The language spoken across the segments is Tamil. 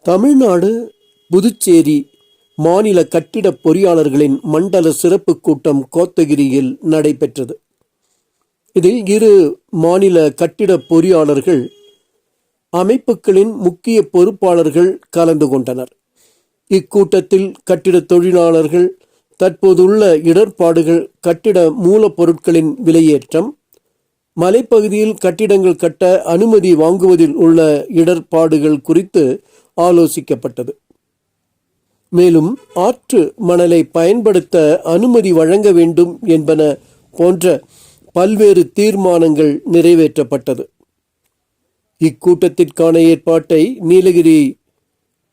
தமிழ்நாடு புதுச்சேரி மாநில கட்டிடப் பொறியாளர்களின் மண்டல சிறப்பு கூட்டம் கோத்தகிரியில் நடைபெற்றது. இதில் இரு மாநில கட்டிடப் பொறியாளர்கள் அமைப்புகளின் முக்கிய பொறுப்பாளர்கள் கலந்து கொண்டனர். இக்கூட்டத்தில் கட்டிட தொழிலாளர்கள் தற்போதுள்ள இடர்பாடுகள், கட்டிட மூலப்பொருட்களின் விலையேற்றம், மலைப்பகுதியில் கட்டிடங்கள் கட்ட அனுமதி வாங்குவதில் உள்ள இடர்பாடுகள் குறித்து ஆலோசிக்கப்பட்டது. மேலும் ஆற்று மணலை பயன்படுத்த அனுமதி வழங்க வேண்டும் என்பன போன்ற பல்வேறு தீர்மானங்கள் நிறைவேற்றப்பட்டது. இக்கூட்டத்திற்கான ஏற்பாட்டை நீலகிரி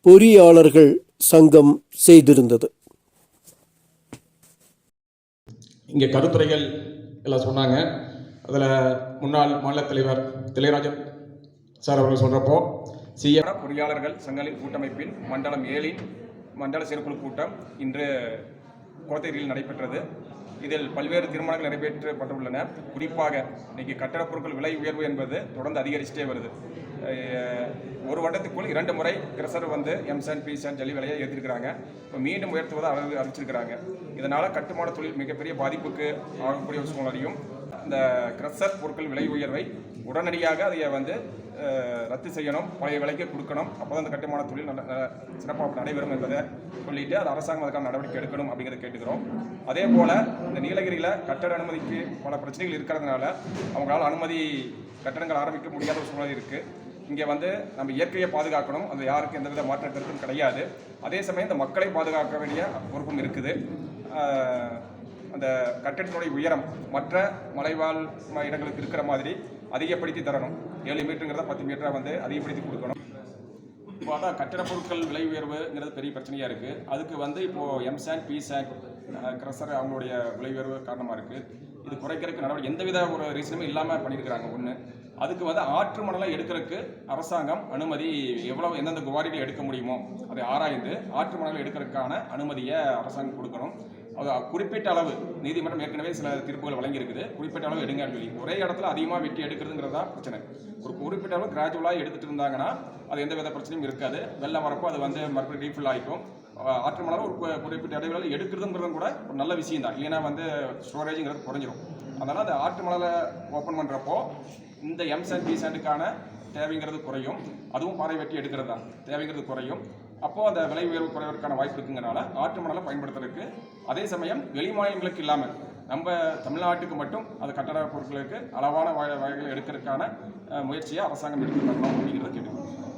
பொறியாளர்கள் சங்கம் செய்திருந்தது. இங்கே கருத்துரைகள் எல்லாம் சொன்னாங்க. அதில் முன்னாள் மாநில தலைவர் திளையராஜன் சார் அவர்கள் சொல்கிறப்போ பொறியாளர்கள் சங்கங்களின் கூட்டமைப்பின் மண்டலம் 7 மண்டல செயற்குழு கூட்டம் இன்று கோத்தகிரியில் நடைபெற்றது. இதில் பல்வேறு தீர்மானங்கள் நிறைவேற்றப்பட்டுள்ளன. குறிப்பாக இன்றைக்கி கட்டடப் பொருட்கள் விலை உயர்வு என்பது தொடர்ந்து அதிகரிச்சுட்டே வருது. ஒரு வருடத்துக்குள் 2 முறை கிரசர் எம்சாண்ட் பிசாண்ட் ஜல்லி விலையை ஏற்றிருக்கிறாங்க. இப்போ மீண்டும் உயர்த்துவதை அறிவிச்சிருக்கிறாங்க. இதனால் கட்டுமான தொழில் மிகப்பெரிய பாதிப்புக்கு ஆகக்கூடிய ஒரு சூழ்நிலையும், இந்த கிரசர் பொருட்கள் விலை உயர்வை உடனடியாக அதை ரத்து செய்யணும், பழைய விலைக்கு கொடுக்கணும். அப்போ தான் அந்த கட்டுமான தொழில் சிறப்பாக நடைபெறும் என்பதை சொல்லிட்டு அது அரசாங்கம் அதுக்கான நடவடிக்கை எடுக்கணும் அப்படிங்கிறத கேட்டுக்கிறோம். அதே போல் இந்த நீலகிரியில் கட்டட அனுமதிக்கு பல பிரச்சனைகள் இருக்கிறதுனால அவங்களால கட்டடங்கள் ஆரம்பிக்க முடியாத ஒரு சூழ்நிலை இருக்குது. இங்கே நம்ம இயற்கையை பாதுகாக்கணும், அது யாருக்கு எந்தவித மாற்ற கருத்தும் கிடையாது. அதே சமயம் இந்த மக்களை பாதுகாக்க வேண்டிய பொறுப்பும் இருக்குது. அந்த கட்டடத்தினுடைய உயரம் மற்ற மலைவாழ் இடங்களுக்கு இருக்கிற மாதிரி அதிகப்படுத்தி தரணும். 7 மீட்டருங்கிறத 10 மீட்டராக அதிகப்படுத்தி கொடுக்கணும். இப்போ அதான் கட்டிட பொருட்கள் விலை உயர்வுங்கிறது பெரிய பிரச்சனையாக இருக்குது. அதுக்கு இப்போது எம்சாண்ட் பிசாண்ட் கிரசர் அவங்களுடைய விலை உயர்வு காரணமாக இருக்குது. இது குறைக்கிறதுக்கு நடவடிக்கை எந்தவித ஒரு ரீசனுமே இல்லாமல் பண்ணியிருக்கிறாங்க. ஒன்று, அதுக்கு ஆற்று மணலை எடுக்கிறதுக்கு அரசாங்கம் அனுமதி எந்தெந்த குவாரிகள் எடுக்க முடியுமோ அதை ஆராய்ந்து ஆற்று மணலை எடுக்கிறதுக்கான அனுமதியை அரசாங்கம் கொடுக்கணும். அது குறிப்பிட்ட அளவு, நீதிமன்றம் ஏற்கனவே சில தீர்ப்புகள் வழங்கியிருக்குது, குறிப்பிட்ட அளவு எடுங்கன்னு சொல்லி. ஒரே இடத்துல அதிகமாக வெட்டி எடுக்கிறதுங்கிறதா பிரச்சனை. ஒரு குறிப்பிட்ட அளவு கிராஜுவலாக எடுத்துகிட்டு இருந்தாங்கன்னா அது எந்த வித பிரச்சனையும் இருக்காது. வெள்ளம் வரப்போ அது மறுபடியும் ரீஃபில் ஆகிக்கும். ஆற்று மணலை ஒரு குறிப்பிட்ட இடைவெளியில் எடுக்கிறதுங்கிறதும் கூட ஒரு நல்ல விஷயம் தான். இல்லைன்னா ஸ்டோரேஜுங்கிறது குறைஞ்சிரும். அதனால் அந்த ஆற்று மணலை ஓப்பன் பண்ணுறப்போ இந்த எம்சாண்ட் பிசாண்டுக்கான தேவைங்கிறது குறையும். அதுவும் பாறை வெட்டி எடுக்கிறது தான் தேவைங்கிறது குறையும். அப்போது அந்த விலை உயர்வு குறைவதற்கான வாய்ப்பு இருக்குங்கிறனால ஆற்று மணலை பயன்படுத்துறதுக்கு, அதே சமயம் வெளி மாநிலங்களுக்கு இல்லாமல் நம்ம தமிழ்நாட்டுக்கு மட்டும் அது கட்டட பொருட்களுக்கு அளவான வகைகள் எடுக்கிறதுக்கான முயற்சியை அரசாங்கம் எடுத்து தரணும் அப்படிங்கிறத கேட்டுக்கணும்.